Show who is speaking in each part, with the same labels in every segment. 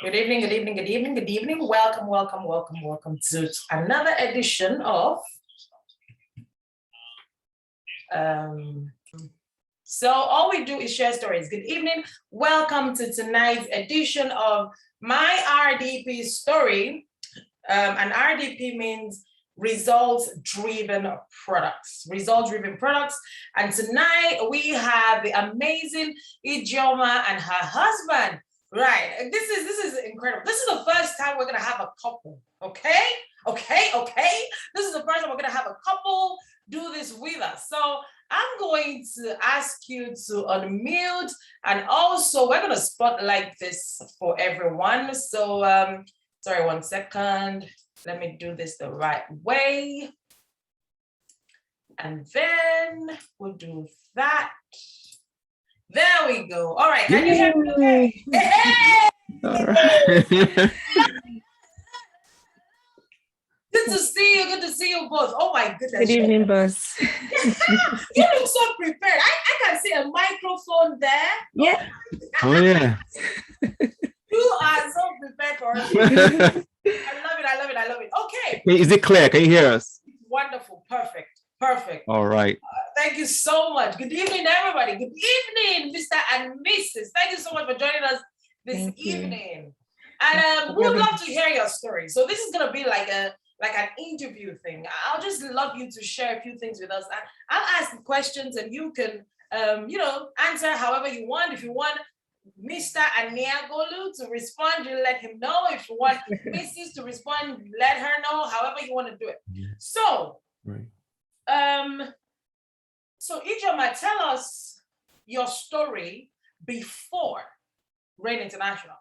Speaker 1: Good evening, good evening, good evening, good evening. Welcome, welcome, welcome, welcome to another edition of so all we do is share stories. Good evening. Welcome to tonight's edition of My RDP Story. And RDP means results-driven products. Results-driven products. And tonight we have the amazing Ijeoma and her husband. Right. This is incredible. This is the first time we're gonna have a couple. Okay. This is the first time we're gonna have a couple do this with us. So I'm going to ask you to unmute, and also we're gonna spotlight this for everyone. So sorry, 1 second. Let me do this the right way. And then we'll do that. There we go. All right. Can you hear me okay? Hey!
Speaker 2: All right.
Speaker 1: Good to see you. Good to see you both. Oh my goodness.
Speaker 3: Good evening, boss.
Speaker 1: You look so prepared. I can see a microphone there.
Speaker 3: Yeah.
Speaker 2: Oh yeah.
Speaker 1: You are so prepared for us. I love it. Okay.
Speaker 2: Is it clear? Can you hear us?
Speaker 1: Wonderful. Perfect.
Speaker 2: All right.
Speaker 1: Thank you so much. Good evening, everybody. Good evening, Mr. and Mrs. Thank you so much for joining us this evening. And we would love to hear your story. So this is gonna be like an interview thing. I'll just love you to share a few things with us. I'll ask questions and you can answer however you want. If you want Mr. Aniagolu to respond, you let him know. If you want Mrs. to respond, let her know, however you want to do it. So
Speaker 2: Right.
Speaker 1: So Ijeoma, tell us your story before Rain International.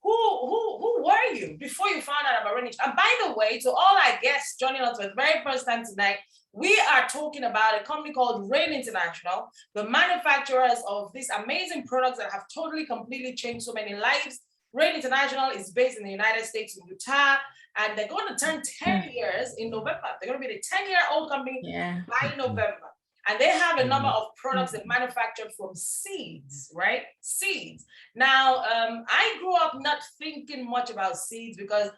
Speaker 1: Who were you before you found out about Rain International? And by the way, to all our guests joining us for the very first time tonight, we are talking about a company called Rain International, the manufacturers of these amazing products that have totally, completely changed so many lives. Rain International is based in the United States, in Utah, and they're going to turn 10 years in November. They're going to be a 10-year-old company by November. And they have a number of products that manufactured from seeds, right? Seeds. Now, I grew up not thinking much about seeds because,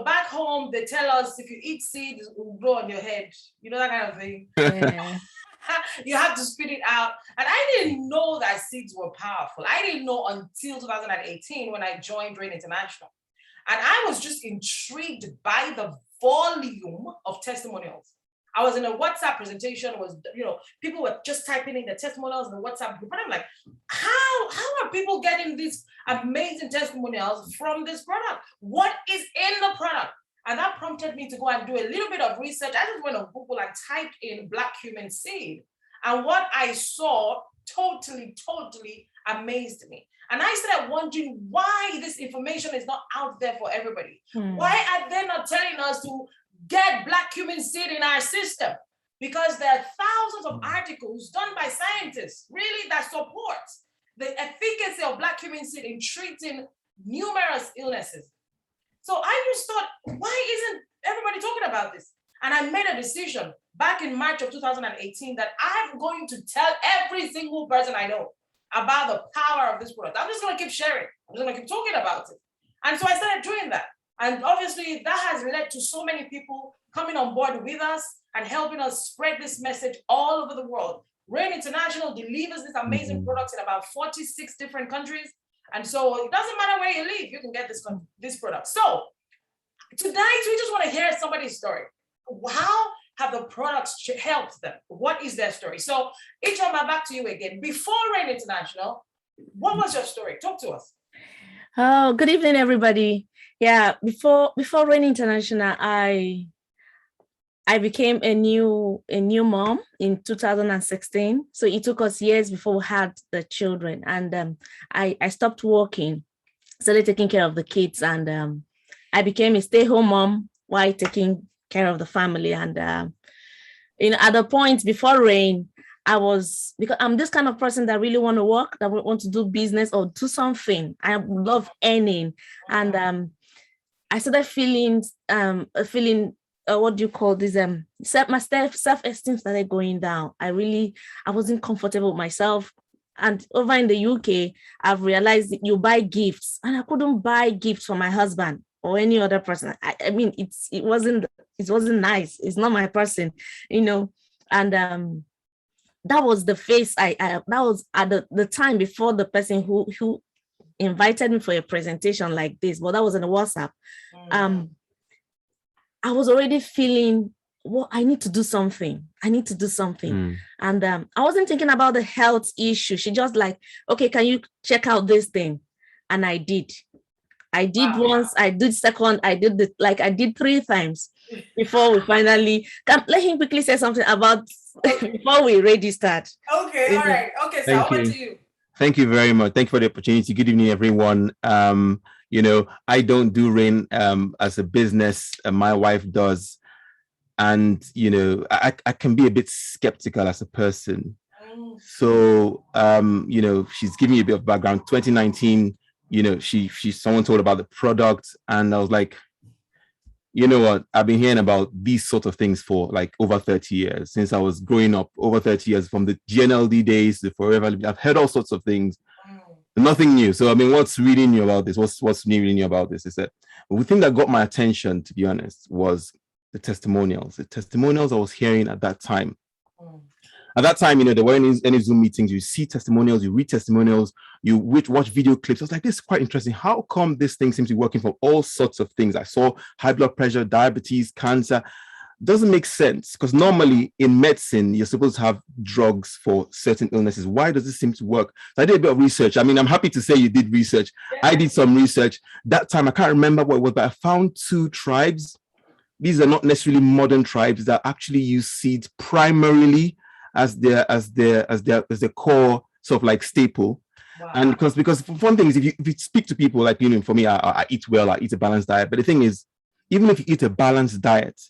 Speaker 1: back home, they tell us if you eat seeds, it will grow on your head. You know, that kind of thing.
Speaker 3: Yeah.
Speaker 1: You have to spit it out. And I didn't know that seeds were powerful. I didn't know until 2018 when I joined Rain International. And I was just intrigued by the volume of testimonials. I was in a WhatsApp presentation, people were just typing in the testimonials in the WhatsApp group. And I'm like, how are people getting these amazing testimonials from this product? What is in the product? And that prompted me to go and do a little bit of research. I just went on Google and typed in black cumin seed. And what I saw totally amazed me. And I started wondering why this information is not out there for everybody. Why are they not telling us to get black cumin seed in our system? Because there are thousands of articles done by scientists, really, that support the efficacy of black cumin seed in treating numerous illnesses. So I just thought, why isn't everybody talking about this? And I made a decision back in March of 2018 that I'm going to tell every single person I know about the power of this product. I'm just going to keep sharing. I'm just going to keep talking about it. And so I started doing that. And obviously that has led to so many people coming on board with us and helping us spread this message all over the world. Rain International delivers these amazing products in about 46 different countries. And so it doesn't matter where you live, you can get this product. So tonight, we just want to hear somebody's story. How have the products helped them? What is their story? So Ijeoma, back to you again. Before Rain International, what was your story? Talk to us.
Speaker 3: Oh, good evening, everybody. Yeah, before Rain International, I became a new mom in 2016. So it took us years before we had the children, and I stopped working, started taking care of the kids, and I became a stay-home mom while taking care of the family. And at the point before Rain, because I'm this kind of person that really want to work, that want to do business or do something. I love earning, and I started feeling what do you call this? My self-esteem started going down. I wasn't comfortable with myself. And over in the UK, I've realized that you buy gifts, and I couldn't buy gifts for my husband or any other person. I mean, it wasn't nice. It's not my person, you know. And that was the phase that was at the time before the person who invited me for a presentation like this, but that was on WhatsApp. I was already feeling, well, I need to do something. And I wasn't thinking about the health issue. She just like, okay, can you check out this thing? And I did. Once, I did second, I did 3 times before we finally, let him quickly say something about before we registered.
Speaker 1: Okay, all right. Okay, so over to you.
Speaker 2: Thank you very much. Thank you for the opportunity. Good evening, everyone. You know, I don't do RAIN as a business. My wife does. And, you know, I can be a bit skeptical as a person. So, you know, she's giving me a bit of background. 2019, you know, someone told about the product, and I was like, you know what, I've been hearing about these sort of things for like over 30 years, since I was growing up, over 30 years, from the GNLD days to Forever. I've heard all sorts of things, nothing new. So, I mean, what's really new about this? What's really new about this is that the thing that got my attention, to be honest, was the testimonials I was hearing at that time. At that time, you know, there weren't any Zoom meetings. You see testimonials, you read testimonials, you watch video clips. I was like, this is quite interesting. How come this thing seems to be working for all sorts of things? I saw high blood pressure, diabetes, cancer. Doesn't make sense, because normally in medicine, you're supposed to have drugs for certain illnesses. Why does this seem to work? So I did a bit of research. I mean, I'm happy to say you did research. I did some research. That time, I can't remember what it was, but I found 2 tribes. These are not necessarily modern tribes that actually use seeds primarily as their core sort of like staple. Wow. And because one thing is, if you speak to people, like, you know, for me, I eat well, I eat a balanced diet. But the thing is, even if you eat a balanced diet,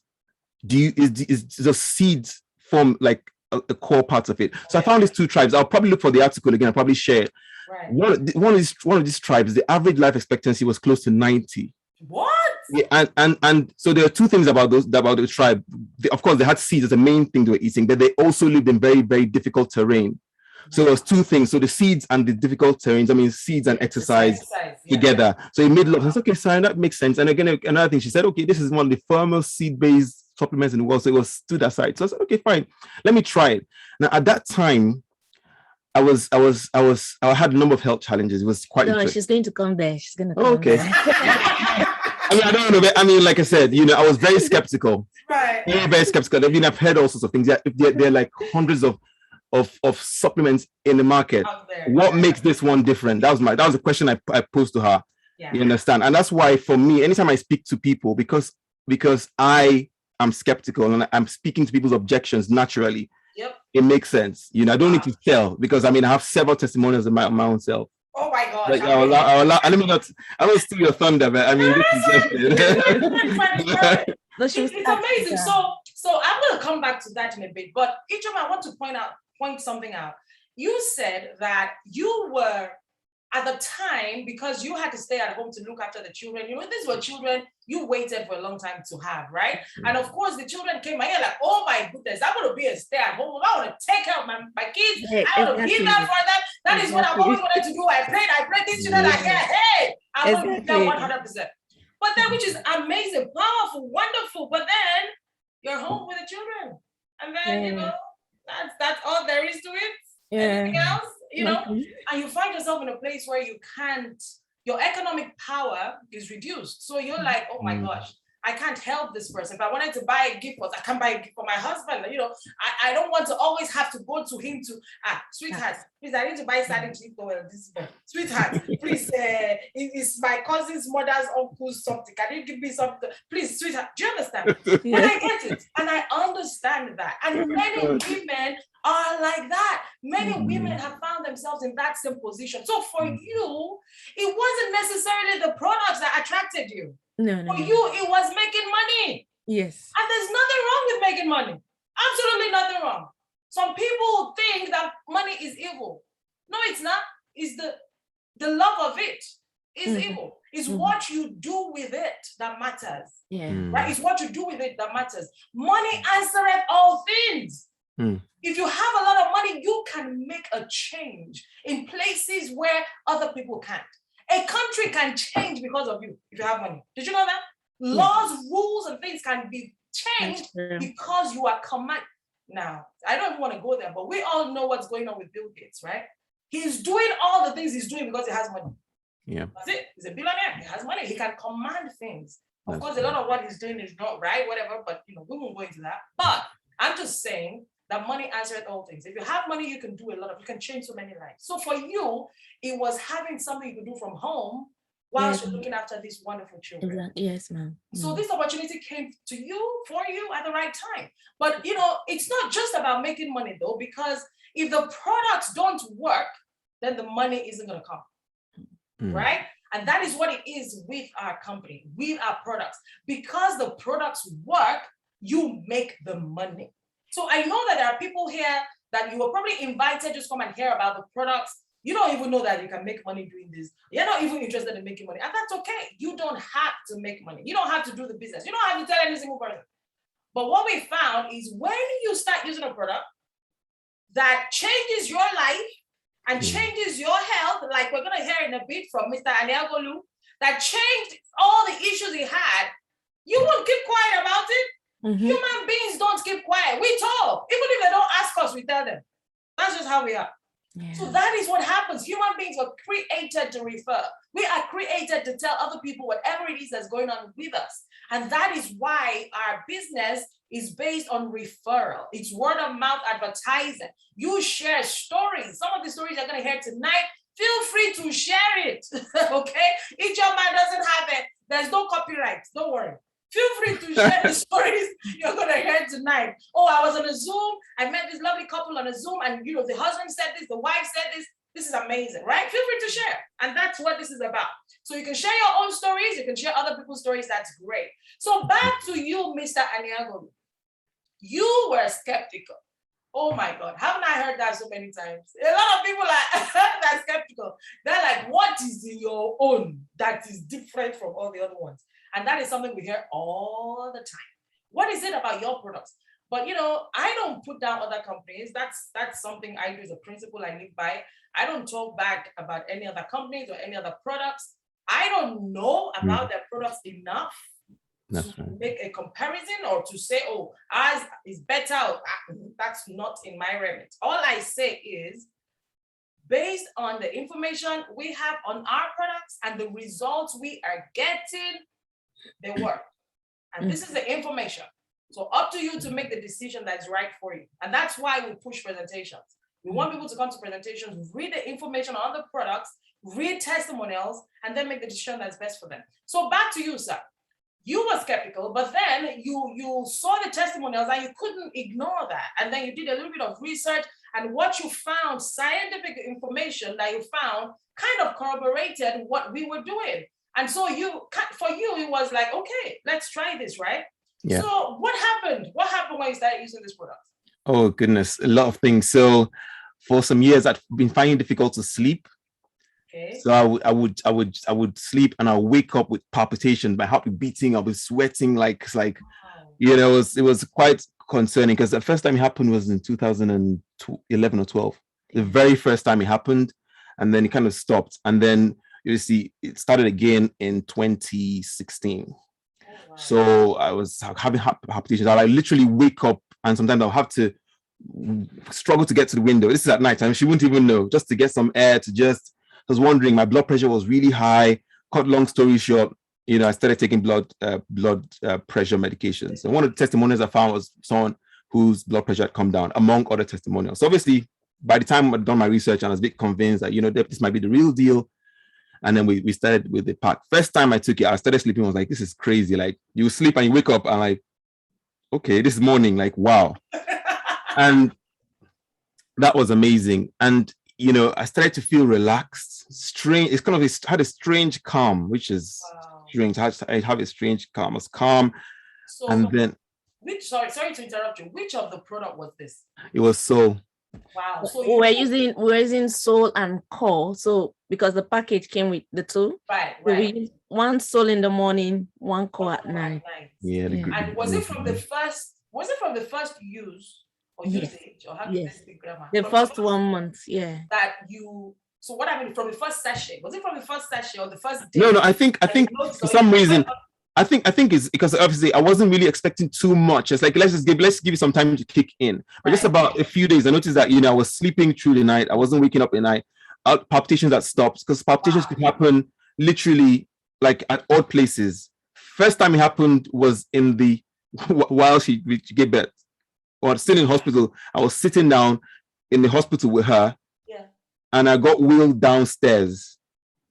Speaker 2: is the seeds form like a core part of it? So I found these 2 tribes. I'll probably look for the article again. I'll probably share it. Right. One of these tribes, the average life expectancy was close to 90.
Speaker 1: What?
Speaker 2: Yeah, and so there are 2 things about the tribe. Of course, they had seeds as the main thing they were eating, but they also lived in very, very difficult terrain. So there was 2 things. So the seeds and the difficult terrains, I mean, seeds and exercise together. So it made a lot of sense. Okay, so that makes sense. And again, another thing, she said, okay, this is one of the firmest seed-based supplements in the world. So it was stood aside. So I said, okay, fine, let me try it. Now, at that time, I had a number of health challenges. It was quite interesting.
Speaker 3: She's going to come there. She's going to come
Speaker 2: okay.
Speaker 3: there.
Speaker 2: I mean, I don't know. I mean, like I said, you know, I was very skeptical.
Speaker 1: Right.
Speaker 2: Very skeptical. I mean, I've heard all sorts of things. There are like hundreds of supplements in the market. What makes this one different? That was a question I posed to her. Yeah. You understand? And that's why, for me, anytime I speak to people, because I am skeptical and I'm speaking to people's objections naturally.
Speaker 1: Yep.
Speaker 2: It makes sense. You know, I don't need to tell, because I mean, I have several testimonials of my own self.
Speaker 1: Oh my God!
Speaker 2: Like, I will steal your thunder, but I mean,
Speaker 1: it's amazing. So I'm going to come back to that in a bit. But Ijeoma, I want to point something out. You said that you were, at the time, because you had to stay at home to look after the children. You know, these were children you waited for a long time to have, right? Mm-hmm. And of course, the children came and you're like, oh my goodness, I'm going to be a stay-at-home. I want to take care of my kids. I want to give that for them. That is what I've always wanted to do. I prayed these children like, hey, I want to do that 100%. But then, which is amazing, powerful, wonderful. But then you're home with the children. And then, you know, that's all there is to it. Anything else, you know, and you find yourself in a place where you can't, your economic power is reduced. So you're like, oh my gosh, I can't help this person. If I wanted to buy a gift, I can't buy a gift for my husband. You know, I don't want to always have to go to him to, sweetheart, please, I need to buy satin sleep towel this month. Sweetheart, please, it's my cousin's mother's uncle's something. Can you give me something? Please, sweetheart, do you understand? Yeah. And I get it. And I understand that. And many women are like that. Many women have found themselves in that same position. So for you, it wasn't necessarily the products that attracted you.
Speaker 3: No.
Speaker 1: For you, it was making money.
Speaker 3: Yes.
Speaker 1: And there's nothing wrong with making money. Absolutely nothing wrong. Some people think that money is evil. No, it's not. It's the love of it is evil. It's what you do with it that matters.
Speaker 3: Yeah.
Speaker 1: Right? It's what you do with it that matters. Money answereth all things. If you have a lot of money, you can make a change in places where other people can't. A country can change because of you if you have money. Did you know that? Laws, rules, and things can be changed because you are command. Now, I don't want to go there, but we all know what's going on with Bill Gates, right? He's doing all the things he's doing because he has money.
Speaker 2: Yeah.
Speaker 1: That's it. He's a billionaire. He has money. He can command things. Of course, a lot of what he's doing is not right, whatever, but we won't go into that. But I'm just saying that money answers all things. If you have money, you can do a lot of, you can change so many lives. So for you, it was having something you could do from home while you're looking after these wonderful children.
Speaker 3: Exactly. Yes, ma'am.
Speaker 1: So this opportunity came to you, for you at the right time. But it's not just about making money though, because if the products don't work, then the money isn't going to come, right? And that is what it is with our company, with our products. Because the products work, you make the money. So I know that there are people here that you were probably invited just come and hear about the products. You don't even know that you can make money doing this. You're not even interested in making money. And that's okay. You don't have to make money. You don't have to do the business. You don't have to tell any single person. But what we found is when you start using a product that changes your life and changes your health, like we're going to hear in a bit from Mr. Aniagolu, that changed all the issues he had, you won't keep quiet about it. Human beings don't keep quiet. We talk. Even if they don't ask us, we tell them. That's just how we are. Yeah. So that is what happens. Human beings were created to refer. We are created to tell other people whatever it is that's going on with us. And that is why our business is based on referral. It's word of mouth advertising. You share stories. Some of the stories you're going to hear tonight, feel free to share it. Okay? Ijeoma doesn't have it. There's no copyright. Don't worry. Feel free to share the stories you're going to hear tonight. Oh, I was on a Zoom. I met this lovely couple on a Zoom, and the husband said this, the wife said this. This is amazing, right? Feel free to share. And that's what this is about. So you can share your own stories. You can share other people's stories. That's great. So back to you, Mr. Aniagolu. You were skeptical. Oh my God, haven't I heard that so many times? A lot of people are skeptical. They're like, what is in your own that is different from all the other ones? And that is something we hear all the time. What is it about your products? But I don't put down other companies. That's something I do as a principle I live by. I don't talk back about any other companies or any other products. I don't know about their products enough to make a comparison or to say, oh, ours is better. That's not in my remit. All I say is, based on the information we have on our products and the results we are getting, they work. And this is the information. So up to you to make the decision that's right for you. And that's why we push presentations. We want people to come to presentations, read the information on the products, read testimonials, and then make the decision that's best for them. So back to you, sir. You were skeptical, but then you saw the testimonials and you couldn't ignore that. And then you did a little bit of research, and what you found, scientific information that you found, kind of corroborated what we were doing. And so for you, it was like, okay, let's try this, right? Yeah. So what happened? What happened when you started using this product?
Speaker 2: Oh goodness, a lot of things. So for some years, I've been finding it difficult to sleep. Okay. So I would sleep and I'll wake up with palpitations, my heart would be beating, I'll be sweating like it was quite concerning, because the first time it happened was in 2011 or 12. The very first time it happened, and then it kind of stopped, and then you see it started again in 2016. Oh, wow. So I was having palpitations. I literally wake up, and sometimes I'll have to struggle to get to the window. This is at night time. She wouldn't even know, just to get some air, I was wondering. My blood pressure was really high. Cut long story short, I started taking blood pressure medications. And one of the testimonials I found was someone whose blood pressure had come down, among other testimonials. So obviously, by the time I'd done my research and I was a bit convinced that this might be the real deal, and then we started with the pack. First time I took it, I started sleeping. I was like, this is crazy. Like, you sleep and you wake up and like, okay, this morning, like, wow. And that was amazing. And, I started to feel relaxed, strange. It's kind of, had a strange calm, which is strange. I have a strange calm. I was calm.
Speaker 1: So,
Speaker 2: and then.
Speaker 1: Sorry to interrupt you. Which of the product was this?
Speaker 2: It was Soul.
Speaker 3: Wow. So we're using Soul and Core. So because the package came with the two.
Speaker 1: Right.
Speaker 3: So we use one Soul in the morning, one Core at night.
Speaker 2: Yeah.
Speaker 1: And was it from the first use or
Speaker 3: Yes.
Speaker 1: usage, or how to
Speaker 3: Yes.
Speaker 1: speak grammar?
Speaker 3: The
Speaker 1: From
Speaker 3: first 1 month, yeah.
Speaker 1: that you. So what I mean, from the first session, was it from the first session or the first day?
Speaker 2: No, I think for some reason, I think it's because obviously I wasn't really expecting too much. It's like let's give you some time to kick in. But just about a few days, I noticed that I was sleeping through the night. I wasn't waking up at night. Palpitations that stopped, because palpitations could happen literally like at odd places. First time it happened was in the while she gave birth, or still in hospital. I was sitting down in the hospital with her, and I got wheeled downstairs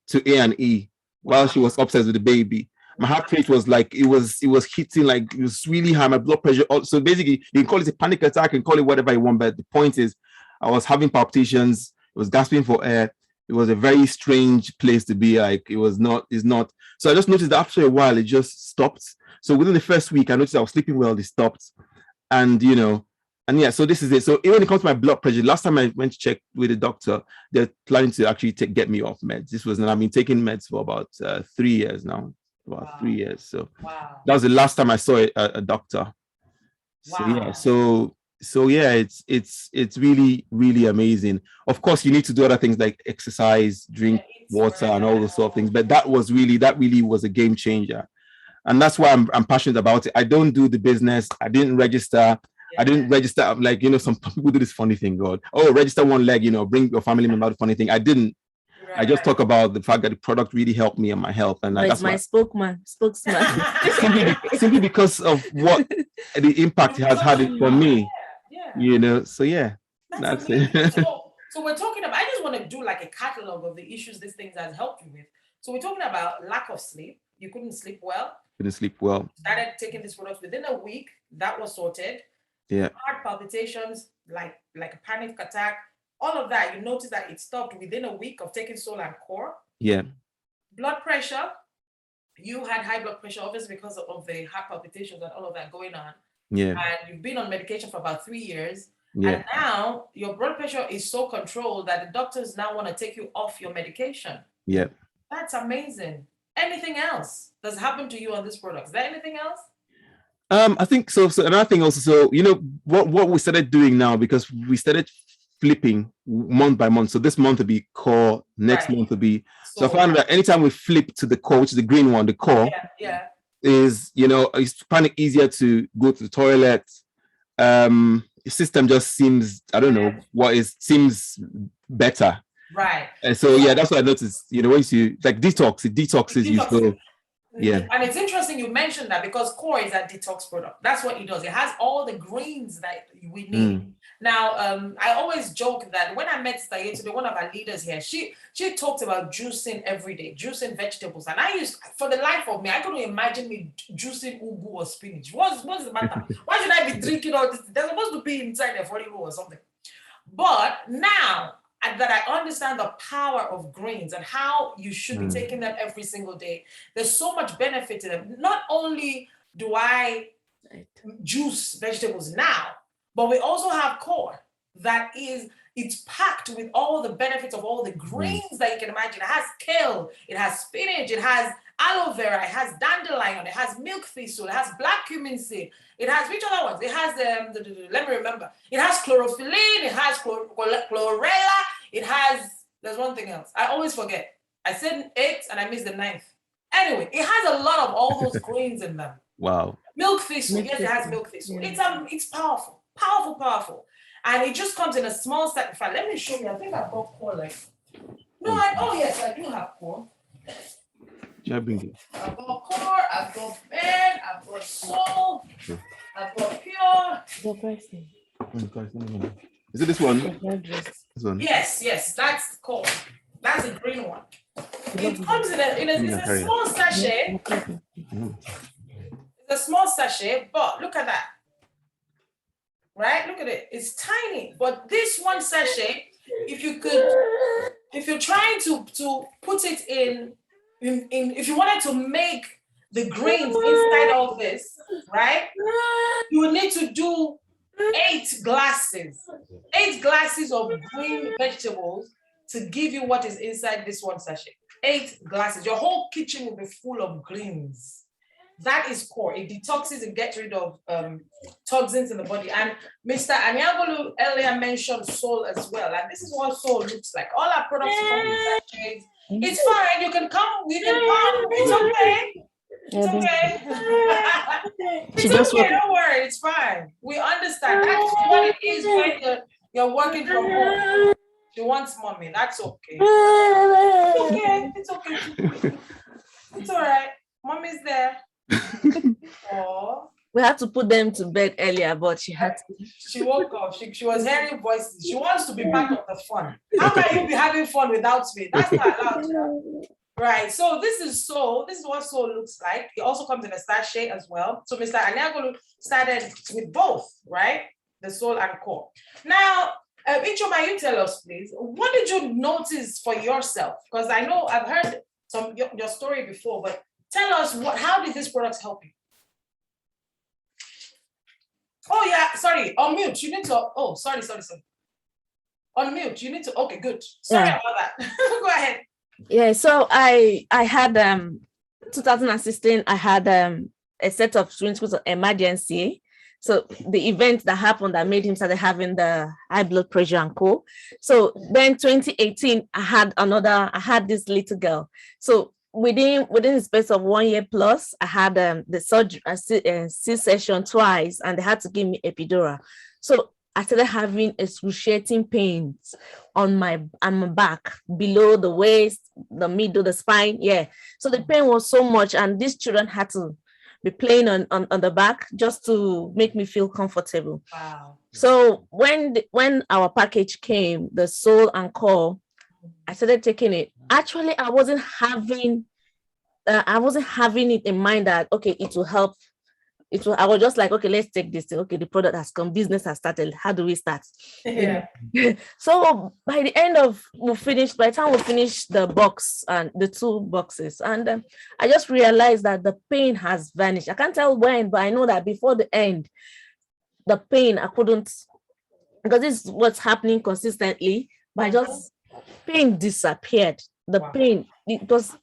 Speaker 2: to A&E while she was upstairs with the baby. My heart rate was like, it was hitting, like it was really high. My blood pressure. So basically, you can call it a panic attack, you can call it whatever you want, but the point is, I was having palpitations, I was gasping for air. It was a very strange place to be. Like it's not. So I just noticed that after a while, it just stopped. So within the first week, I noticed I was sleeping well, it stopped. And so this is it. So when it comes to my blood pressure, last time I went to check with the doctor, they're planning to actually get me off meds. I've been taking meds for about 3 years now. About 3 years. So that was the last time I saw a doctor. So yeah, it's really, really amazing. Of course, you need to do other things like exercise, drink water, and all those sort of things. But that really was a game changer. And that's why I'm passionate about it. I don't do the business. I didn't register. Like, some people do this funny thing, register one leg, bring your family member. The funny thing, I didn't. I just talk about the fact that the product really helped me and my health, and that's my spokesman. simply because of what the impact it has had for me. So yeah, that's it.
Speaker 1: So we're talking about. I just want to do like a catalog of the issues these things has helped you with. So we're talking about lack of sleep. You couldn't sleep well. Started taking these products within a week. That was sorted.
Speaker 2: Yeah.
Speaker 1: Heart palpitations, like a panic attack, all of that. You notice that it stopped within a week of taking Soul and Core.
Speaker 2: Yeah.
Speaker 1: Blood pressure. You had high blood pressure, obviously, because of the heart palpitations and all of that going on.
Speaker 2: Yeah.
Speaker 1: And you've been on medication for about 3 years.
Speaker 2: Yeah.
Speaker 1: And now your blood pressure is so controlled that the doctors now want to take you off your medication.
Speaker 2: Yeah.
Speaker 1: That's amazing. Anything else that's happened to you on this product? Is there anything else?
Speaker 2: I think so. So another thing also, so what we started doing now, because we started flipping month by month. So this month will be Core, next month will be. So I found that anytime we flip to the Core, which is the green one, the Core, is it's kind of easier to go to the toilet. The system just seems, I don't know what is, seems better.
Speaker 1: Right.
Speaker 2: And so that's what I noticed. Once you like detox, it detoxes you. So yeah.
Speaker 1: And it's interesting you mentioned that, because Core is a detox product. That's what it does. It has all the greens that we need. Now, I always joke that when I met Staye today, one of our leaders here, she talked about juicing every day, juicing vegetables. And for the life of me, I couldn't imagine me juicing ugu or spinach. What's the matter? Why should I be drinking all this? They're supposed to be inside a 40 or something. But now that I understand the power of greens and how you should be taking them every single day, there's so much benefit to them. Not only do I juice vegetables now, but we also have Core it's packed with all the benefits of all the greens that you can imagine. It has kale, it has spinach, it has aloe vera, it has dandelion, it has milk thistle, it has black cumin seed, it has, which other ones? It has let me remember. It has chlorophyllene, it has chlorella, it has, there's one thing else. I always forget. I said 8 and I missed the 9th. Anyway, it has a lot of all those greens in them.
Speaker 2: Wow.
Speaker 1: Milk thistle, yes, it has milk thistle. Yeah. It's powerful. Powerful. And it just comes in a small set. In fact, let me show you. I think I've got Core yes, I do have Core.
Speaker 2: I've
Speaker 1: got Core, I've got Ben, I've got Soul, I've got Pure.
Speaker 2: Is it this one? This one?
Speaker 1: Yes, that's Core. That's the green one. It comes in a small sachet. It's a small sachet, but look at that. Right? Look at it. It's tiny. But this one sachet, if you're trying to put it in, if you wanted to make the greens inside all this, right? You would need to do 8 glasses. 8 glasses of green vegetables to give you what is inside this one sachet. 8 glasses. Your whole kitchen will be full of greens. That is core. It detoxes and gets rid of toxins in the body. And Mr. Aniagolu earlier mentioned soul as well. And this is what soul looks like. All our products come in sachets. It's fine. You can come. We can come. It's okay. It's okay. It's okay. Don't worry. It's fine. We understand. That's what it is when you're working from home. She wants mommy. That's okay. It's okay. It's okay. It's all right. Mommy's there. Oh.
Speaker 3: We had to put them to bed earlier, but she had to.
Speaker 1: She woke up. She was hearing voices. She wants to be part of the fun. How can you be having fun without me? That's not allowed. Right. So this is what soul looks like. It also comes in a sachet as well. So Mr. Aniagolu started with both, right? The soul and core. Now, Ijeoma, you tell us, please, what did you notice for yourself? Because I know I've heard your story before, but tell us how did these products help you? Oh yeah, sorry, on mute. You need to, sorry. On mute, you need to, okay, good. Sorry about that. Go ahead.
Speaker 3: Yeah, so I had 2016, I had a set of twins with emergency. So the event that happened that made him start having the high blood pressure and co. So then 2018, I had this little girl. So within the space of 1 year plus, I had the surgery, C-section twice, and they had to give me epidural. So I started having excruciating pains on my back, below the waist, the middle, the spine. Yeah. So the pain was so much, and these children had to be playing on the back just to make me feel comfortable.
Speaker 1: Wow.
Speaker 3: So when our package came, the soul and core, I started taking it. Actually, I wasn't having it in mind that, okay, it will help. I was just like, okay, let's take this thing. Okay, the product has come, business has started. How do we start?
Speaker 1: Yeah.
Speaker 3: So by the time we finished the box and the 2 boxes, and I just realized that the pain has vanished. I can't tell when, but I know that before the end, the pain, I couldn't, because this is what's happening consistently, but pain disappeared. The pain, it was,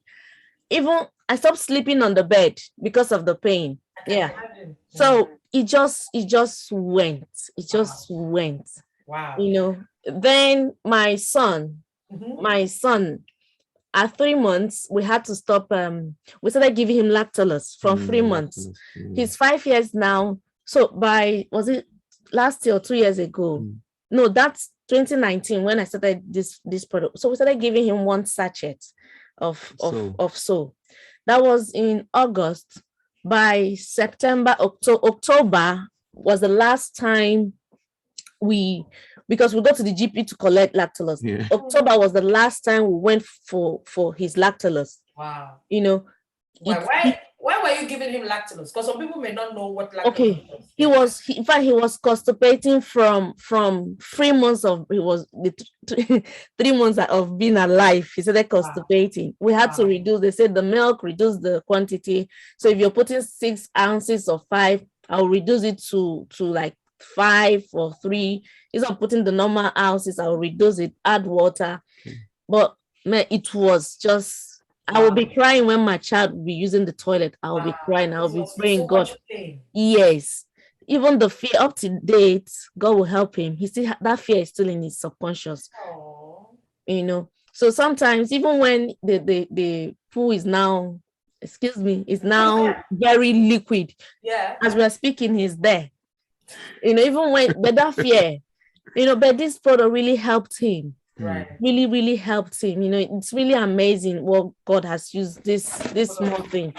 Speaker 3: even I stopped sleeping on the bed because of the pain. Yeah. So it just went. It just went.
Speaker 1: Wow.
Speaker 3: Then my son, at 3 months, we had to stop. We started giving him lactulose from 3 months. He's 5 years now. So was it last year or 2 years ago? No, that's 2019 when I started this product. So we started giving him 1 sachet of soul. That was in August. By September, October was the last time because we go to the GP to collect lactulose. Yeah. October was the last time we went for his lactulose.
Speaker 1: Wow. Why were you giving him lactulose? Because some people may not know what lactulose is.
Speaker 3: He was constipating from 3 months of 3 months of being alive. He started constipating. We had to reduce. They said the milk reduced the quantity. So if you're putting 6 ounces or 5, I'll reduce it to like 5 or 3. Instead of putting the normal ounces, I'll reduce it, add water. But it was just, I will be crying when my child will be using the toilet. I will be crying. I will be praying, God. Yes. Even the fear up to date, God will help him. That fear is still in his subconscious.
Speaker 1: Aww.
Speaker 3: So sometimes, even when the poo is now, is now very liquid.
Speaker 1: Yeah.
Speaker 3: As we are speaking, he's there. Even but that fear, but this product really helped him.
Speaker 1: Right.
Speaker 3: Really, really helped him. It's really amazing what God has used this small thing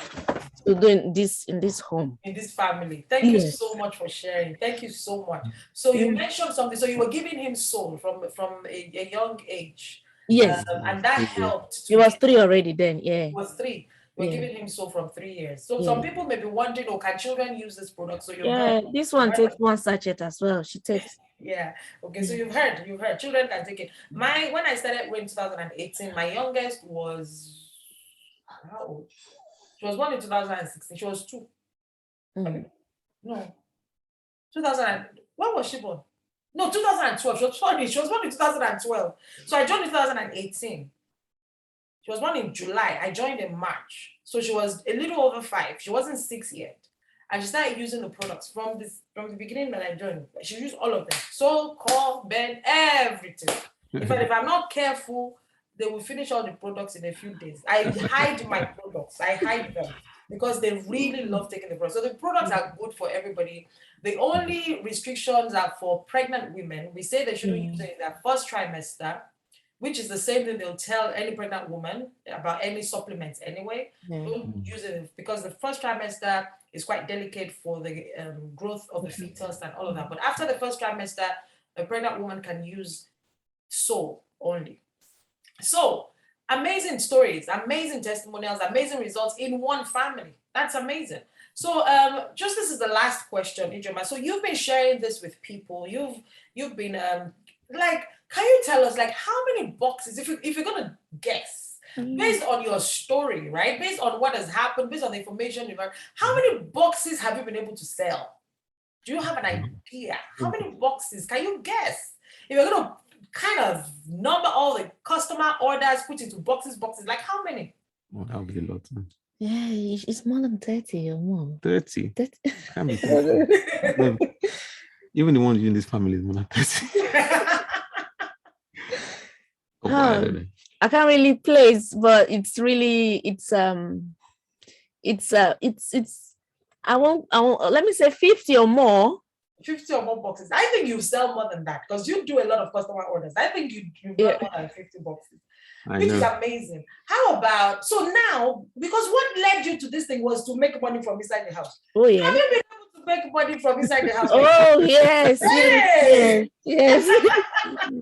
Speaker 3: to do in this home.
Speaker 1: In this family. Thank you so much for sharing. Thank you so much. So you mentioned something. So you were giving him soul from a young age.
Speaker 3: Yes.
Speaker 1: And that helped.
Speaker 3: He was 3 already then. Yeah.
Speaker 1: He was 3. We're giving him soul from 3 years. So some people may be wondering, can children use this product? So
Speaker 3: this one takes 1 sachet as well. She takes.
Speaker 1: Yeah. Okay. So you've heard. Children can take it. When I started in 2018, my youngest was how old? She was born in 2016. She was 2. No. 2000. When was she born? No, 2012. She was born in 2012. So I joined in 2018. She was born in July. I joined in March. So she was a little over 5. She wasn't 6 yet. And she started using the products from the beginning that I joined. She used all of them. So, call, bed, everything. In fact, if I'm not careful, they will finish all the products in a few days. I hide my products. I hide them because they really love taking the products. So the products are good for everybody. The only restrictions are for pregnant women. We say they shouldn't use it in their first trimester, which is the same thing they'll tell any pregnant woman about any supplements anyway. Don't use it because the first trimester is quite delicate for the growth of the fetus and all of that. But after the first trimester, a pregnant woman can use soul only. So amazing stories, amazing testimonials, amazing results in one family. That's amazing. So just this is the last question, Ijeoma. So you've been sharing this with people. You've been like, can you tell us like how many boxes, if you're gonna guess, based on your story, right? Based on what has happened, based on the information you've heard, how many boxes have you been able to sell? Do you have an idea? How many boxes? Can you guess? If you're gonna kind of number all the customer orders, put into boxes, like how many?
Speaker 2: Oh, that would be a lot.
Speaker 3: Yeah, it's more than 30 or more.
Speaker 2: 30? Can't be 30. Even the one in this family is more than 30.
Speaker 3: I can't really place, but it's I won't let me say 50 or more.
Speaker 1: 50 or more boxes. I think you sell more than that because you do a lot of customer orders. I think you run more than 50 boxes, which is amazing. How about, so now, because what led you to this thing was to make money from inside the house.
Speaker 3: Oh, yeah.
Speaker 1: Have you been able to make money from inside the house?
Speaker 3: Oh, yes. Yes.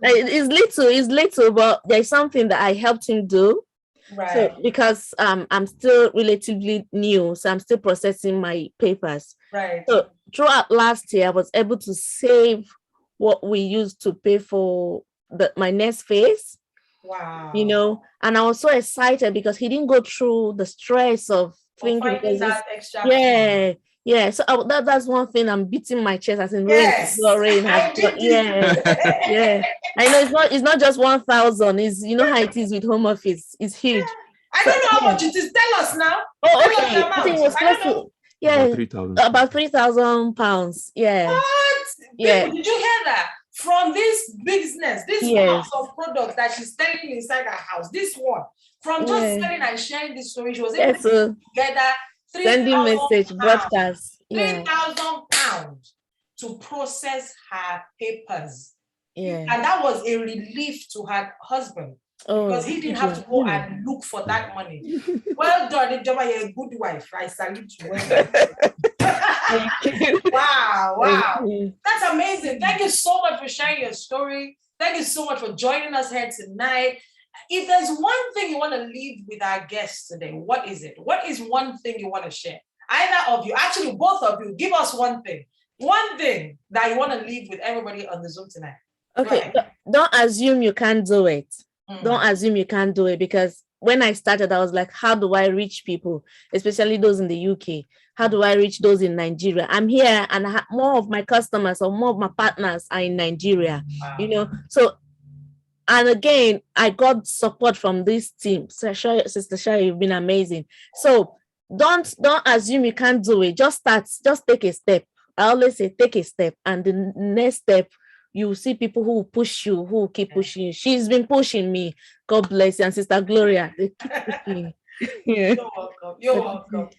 Speaker 3: It's little, but there's something that I helped him do.
Speaker 1: Right.
Speaker 3: So because I'm still relatively new, so I'm still processing my papers.
Speaker 1: Right.
Speaker 3: So throughout last year, I was able to save what we used to pay for my next phase.
Speaker 1: Wow.
Speaker 3: You know, and I was so excited because he didn't go through the stress of thinking
Speaker 1: that extra.
Speaker 3: Yeah. So that's one thing I'm beating my chest as in Rain has got. Yeah. I know it's not just 1,000. It's, you know how it is with home office. It's huge.
Speaker 1: I don't know how much it is. Tell us now.
Speaker 3: Oh, okay. I think it was close to about 3,000 pounds. Yeah.
Speaker 1: What?
Speaker 3: Yeah.
Speaker 1: People, did you hear that? From this business, this box of products that she's selling inside her house, this one, from just selling and sharing this story, she was able to put together
Speaker 3: sending message, broadcast,
Speaker 1: 3,000 pounds to process her papers.
Speaker 3: Yeah.
Speaker 1: And that was a relief to her husband because he didn't have to go and look for that money. Well done, Ijeoma, you're a good wife. I salute you. Wow. That's amazing. Thank you so much for sharing your story. Thank you so much for joining us here tonight. If there's one thing you want to leave with our guests today, what is it? What is one thing you want to share? Either of you, actually both of you, give us one thing that you want to leave with everybody on the Zoom tonight.
Speaker 3: Okay, don't assume you can't do it. Don't assume you can't do it, because when I started, I was like, how do I reach people, especially those in the UK? How do I reach those in Nigeria? I'm here and more of my customers or more of my partners are in Nigeria, you know? So, and again, I got support from this team. Sister Shai, you've been amazing. So don't assume you can't do it. Just start, just take a step. I always say, take a step. And the next step, you see people who push you, who keep pushing you. She's been pushing me. God bless you. And Sister Gloria, they keep pushing.
Speaker 1: You're welcome. You're welcome.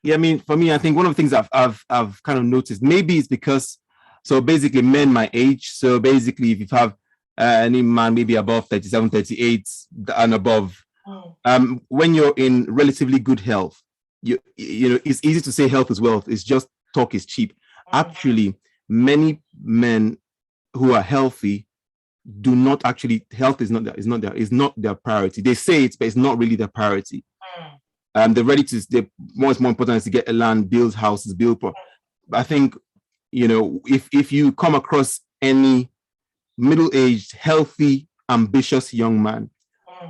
Speaker 2: Yeah, I mean, for me, I think one of the things I've kind of noticed, maybe it's because, so basically men my age. So basically, if you have any man maybe above 37, 38 and above, when you're in relatively good health, you know, it's easy to say health is wealth. It's just talk is cheap. Actually, many men who are healthy do not actually, health is not their priority. They say it, but it's not really their priority. They're ready to, what's more important is to get a land, build houses, I think, you know, if you come across any middle-aged, healthy, ambitious young man,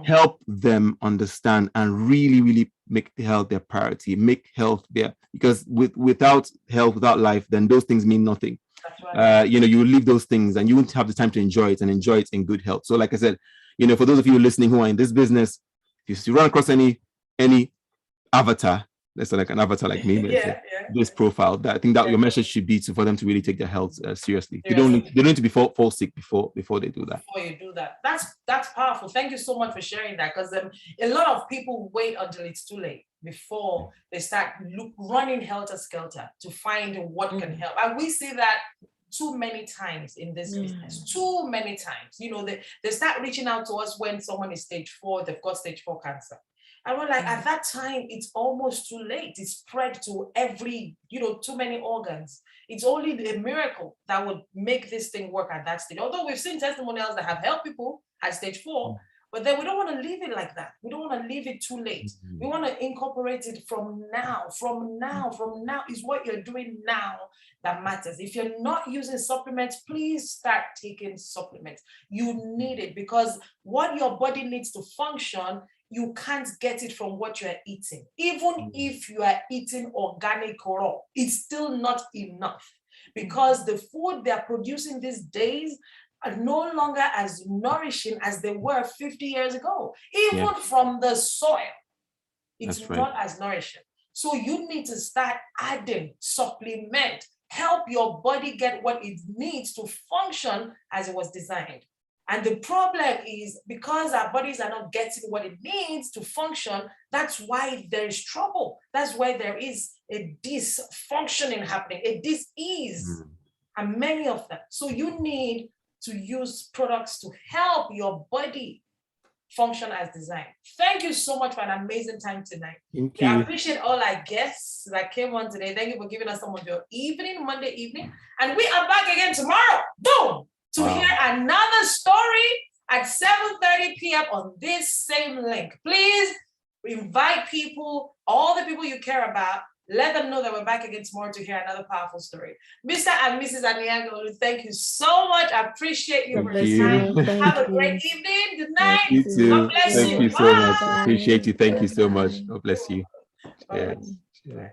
Speaker 2: help them understand and really, really make health their priority, make health there, because without health, without life, then those things mean nothing. You know, you will leave those things and you won't have the time to enjoy it and enjoy it in good health. So like I said, you know, for those of you listening who are in this business, If you run across any avatar, let's say like an avatar like me, this profile, that I think that your message should be for them to really take their health seriously. They don't need to be fall sick before they do that.
Speaker 1: Before you do that, that's powerful. Thank you so much for sharing that, because a lot of people wait until it's too late before they start running helter skelter to find what can help, and we see that too many times in this business. Too many times, they start reaching out to us when someone is stage 4, they've got stage 4 cancer. And we're like, at that time, it's almost too late. It's spread to every, too many organs. It's only a miracle that would make this thing work at that stage. Although we've seen testimonials that have helped people at stage 4, but then we don't want to leave it like that. We don't want to leave it too late. We want to incorporate it from now. From now is what you're doing now that matters. If you're not using supplements, please start taking supplements. You need it, because what your body needs to function, you can't get it from what you're eating. Even if you are eating organic raw, it's still not enough, because the food they're producing these days are no longer as nourishing as they were 50 years ago. Even from the soil, it's not as nourishing. So you need to start adding, supplement, help your body get what it needs to function as it was designed. And the problem is, because our bodies are not getting what it needs to function, that's why there is trouble. That's why there is a dysfunctioning happening, a dis-ease, and many of them. So you need to use products to help your body function as designed. Thank you so much for an amazing time tonight.
Speaker 2: Thank you.
Speaker 1: I appreciate all our guests that came on today. Thank you for giving us some of your Monday evening. And we are back again tomorrow. Boom! To hear another story at 7:30 p.m. on this same link. Please invite people, all the people you care about. Let them know that we're back again tomorrow to hear another powerful story. Mr. and Mrs. Aniagolu, thank you so much. I appreciate you for your time. Have a great evening. Good night.
Speaker 2: You too.
Speaker 1: God bless you.
Speaker 2: Thank you so much. Appreciate you. Thank you so much. God bless you.
Speaker 1: Bye.
Speaker 2: Yeah.